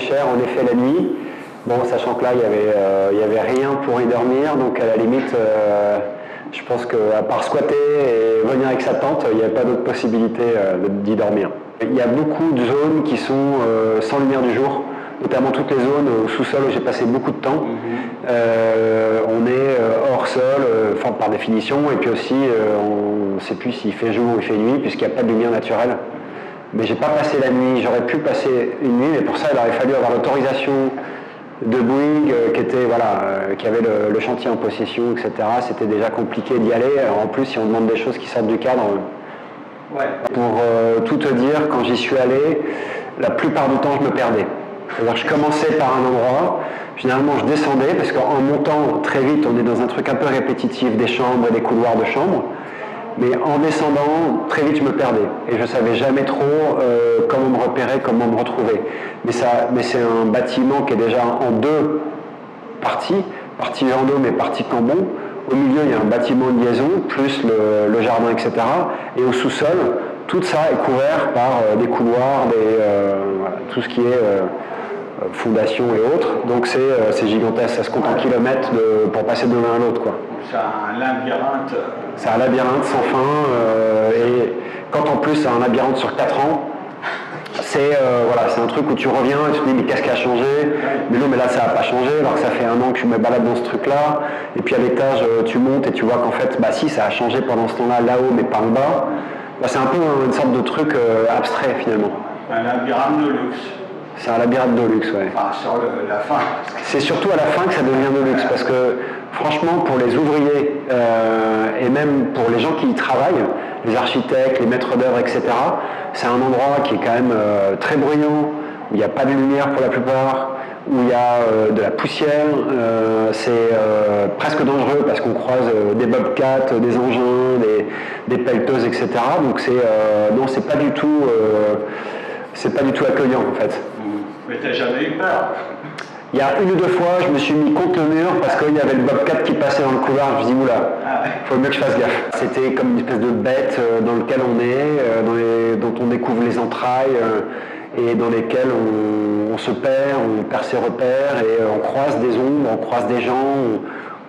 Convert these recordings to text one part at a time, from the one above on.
cher, en effet, la nuit. Bon, sachant que là, il y avait rien pour y dormir, donc à la limite, je pense qu'à part squatter et venir avec sa tente, il n'y avait pas d'autre possibilité d'y dormir. Il y a beaucoup de zones qui sont sans lumière du jour, notamment toutes les zones au sous-sol où j'ai passé beaucoup de temps. On est hors sol, par définition, et puis aussi on ne sait plus s'il fait jour ou il fait nuit, puisqu'il n'y a pas de lumière naturelle. Mais j'ai pas passé la nuit, j'aurais pu passer une nuit, mais pour ça il aurait fallu avoir l'autorisation de Bouygues qui avait le chantier en possession, etc. C'était déjà compliqué d'y aller. En plus, si on demande des choses qui sortent du cadre. Ouais. Pour tout te dire, quand j'y suis allé, la plupart du temps, je me perdais. C'est-à-dire, je commençais par un endroit, finalement, je descendais, parce qu'en montant très vite, on est dans un truc un peu répétitif, des chambres et des couloirs de chambres. Mais en descendant, très vite, je me perdais. Et je ne savais jamais trop comment me repérer, comment me retrouver. Mais c'est un bâtiment qui est déjà en deux parties, partie Vendôme et partie Cambon. Au milieu, il y a un bâtiment de liaison, plus le jardin, etc. Et au sous-sol, tout ça est couvert par des couloirs, tout ce qui est fondation et autres. Donc c'est gigantesque, ça se compte en kilomètres pour passer de l'un à l'autre, quoi. C'est un labyrinthe. C'est un labyrinthe sans fin, et quand en plus c'est un labyrinthe sur 4 ans, c'est un truc où tu reviens et tu te dis mais qu'est-ce qui a changé? Mais non, mais là ça n'a pas changé, alors que ça fait 1 an que je me balade dans ce truc-là, et puis à l'étage tu montes et tu vois qu'en fait, si, ça a changé pendant ce temps-là, là-haut, mais pas en bas. C'est un peu une sorte de truc abstrait finalement. Un labyrinthe de luxe. C'est un labyrinthe de luxe, ouais. Enfin, sur la fin. C'est surtout à la fin que ça devient de luxe, parce que franchement, pour les ouvriers et même pour les gens qui y travaillent, les architectes, les maîtres d'œuvre, etc., c'est un endroit qui est quand même très bruyant, où il n'y a pas de lumière pour la plupart, où il y a de la poussière. C'est presque dangereux parce qu'on croise des bobcats, des engins, des pelleteuses, etc. Donc c'est pas du tout accueillant en fait. Mais t'as jamais eu peur? Il y a 1 ou 2 fois, je me suis mis contre le mur parce qu'il y avait le bobcat qui passait dans le couloir. Je me suis dit, oula, faut mieux que je fasse gaffe. C'était comme une espèce de bête dans lequel on est, dont on découvre les entrailles et dans lesquelles on se perd, on perd ses repères et on croise des ombres, on croise des gens,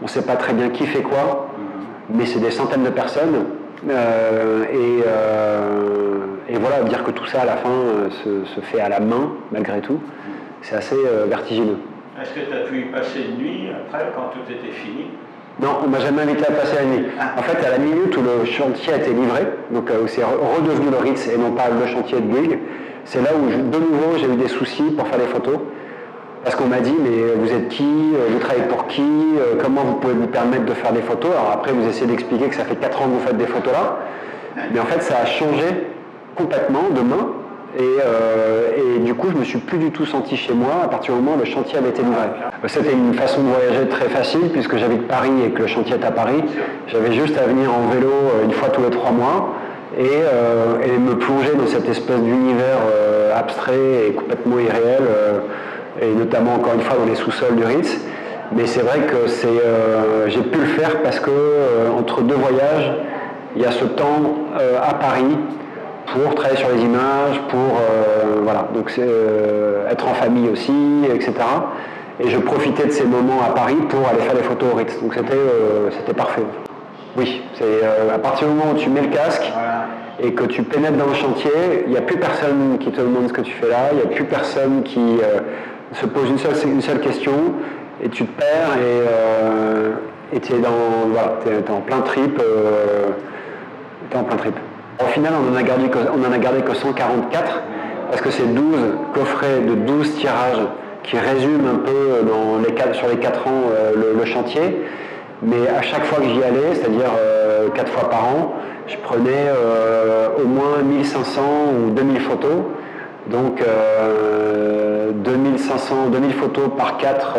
on ne sait pas très bien qui fait quoi, mais c'est des centaines de personnes. Et voilà, dire que tout ça à la fin se fait à la main, malgré tout, c'est assez vertigineux. Est-ce que tu as pu y passer une nuit après, quand tout était fini? Non, on ne m'a jamais invité à passer la nuit. En fait, à la minute où le chantier a été livré, donc où c'est redevenu le Ritz et non pas le chantier de Bouygues, c'est là où, de nouveau, j'ai eu des soucis pour faire des photos. Parce qu'on m'a dit, mais vous êtes qui? Vous travaillez pour qui? Comment vous pouvez vous permettre de faire des photos? Alors après, vous essayez d'expliquer que ça fait 4 ans que vous faites des photos là. Mais en fait, ça a changé complètement de main. Et du coup, je me suis plus du tout senti chez moi à partir du moment où le chantier avait été livré. C'était une façon de voyager très facile, puisque j'habite Paris et que le chantier est à Paris. J'avais juste à venir en vélo 1 fois tous les 3 mois et me plonger dans cette espèce d'univers abstrait et complètement irréel, et notamment encore une fois dans les sous-sols du Ritz. Mais c'est vrai que j'ai pu le faire parce que entre 2 voyages, il y a ce temps à Paris pour travailler sur les images, donc c'est être en famille aussi, etc. Et je profitais de ces moments à Paris pour aller faire des photos au Ritz. Donc c'était parfait. Oui, c'est à partir du moment où tu mets le casque et que tu pénètres dans le chantier, il n'y a plus personne qui te demande ce que tu fais là, il n'y a plus personne qui se pose une seule question, et tu te perds et tu es t'es en plein trip. Au final, on en a gardé que 144, parce que c'est 12 coffrets de 12 tirages qui résument un peu sur les 4 ans le chantier. Mais à chaque fois que j'y allais, c'est-à-dire 4 fois par an, je prenais au moins 1500 ou 2000 photos. Donc 2000 photos par 4,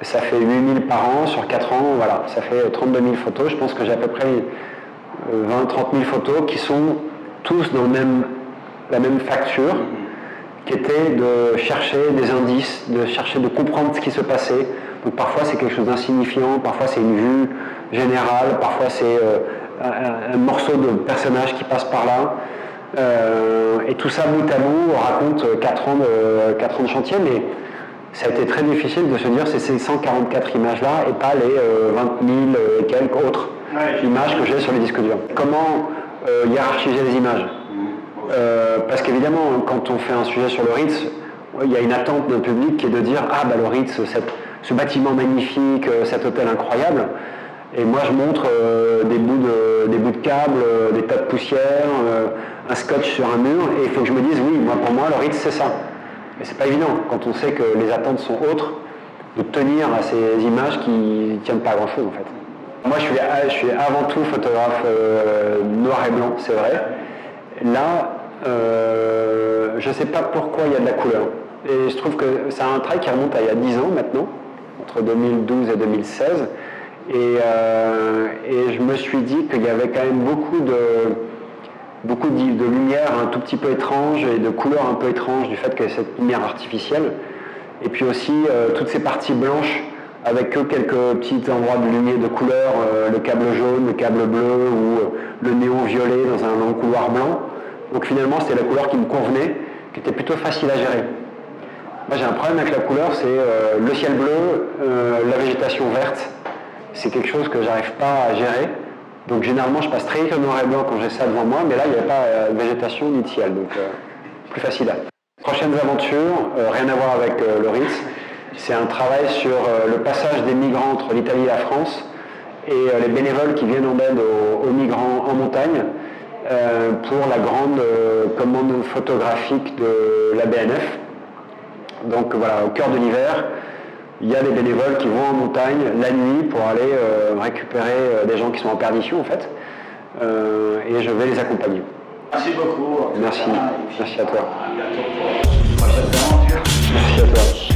ça fait 8000 par an sur 4 ans, voilà, ça fait 32 000 photos. Je pense que j'ai à peu près 20-30 000 photos qui sont tous dans la même facture, qui était de chercher des indices, de comprendre ce qui se passait. Donc parfois c'est quelque chose d'insignifiant, parfois c'est une vue générale, parfois c'est un morceau de personnage qui passe par là. Et tout ça bout à bout raconte 4 ans de chantier, mais ça a été très difficile de se dire c'est ces 144 images-là et pas les 20 000 et quelques autres images que j'ai sur les disques durs. Comment hiérarchiser les images? Parce qu'évidemment, quand on fait un sujet sur le Ritz, il y a une attente d'un public qui est de dire ah bah le Ritz, ce bâtiment magnifique, cet hôtel incroyable. Et moi je montre des bouts de câbles, des tas de poussière, un scotch sur un mur, et il faut que je me dise oui, pour moi le Ritz c'est ça. Et c'est pas évident quand on sait que les attentes sont autres, de tenir à ces images qui ne tiennent pas à grand chose en fait. Moi je suis avant tout photographe noir et blanc, c'est vrai. Là, je ne sais pas pourquoi il y a de la couleur. Et je trouve que c'est un travail qui remonte à il y a 10 ans maintenant, entre 2012 et 2016. Et je me suis dit qu'il y avait quand même beaucoup de lumière un tout petit peu étrange et de couleurs un peu étranges du fait qu'il y ait cette lumière artificielle. Et puis aussi toutes ces parties blanches avec que quelques petits endroits de lumière de couleur, le câble jaune, le câble bleu ou le néon violet dans un long couloir blanc. Donc finalement c'était la couleur qui me convenait, qui était plutôt facile à gérer. Moi j'ai un problème avec la couleur, c'est le ciel bleu, la végétation verte. C'est quelque chose que j'arrive pas à gérer. Donc généralement je passe très vite au noir et blanc quand j'ai ça devant moi, mais là il n'y avait pas de végétation ni de ciel, donc plus facile. Prochaines aventures, rien à voir avec le Ritz, c'est un travail sur le passage des migrants entre l'Italie et la France et les bénévoles qui viennent en aide aux migrants en montagne pour la grande commande photographique de la BNF. Donc voilà, au cœur de l'hiver, il y a des bénévoles qui vont en montagne la nuit pour aller récupérer des gens qui sont en perdition en fait, et je vais les accompagner. Merci beaucoup. Merci à toi. À bientôt pour une prochaine aventure. Merci à toi.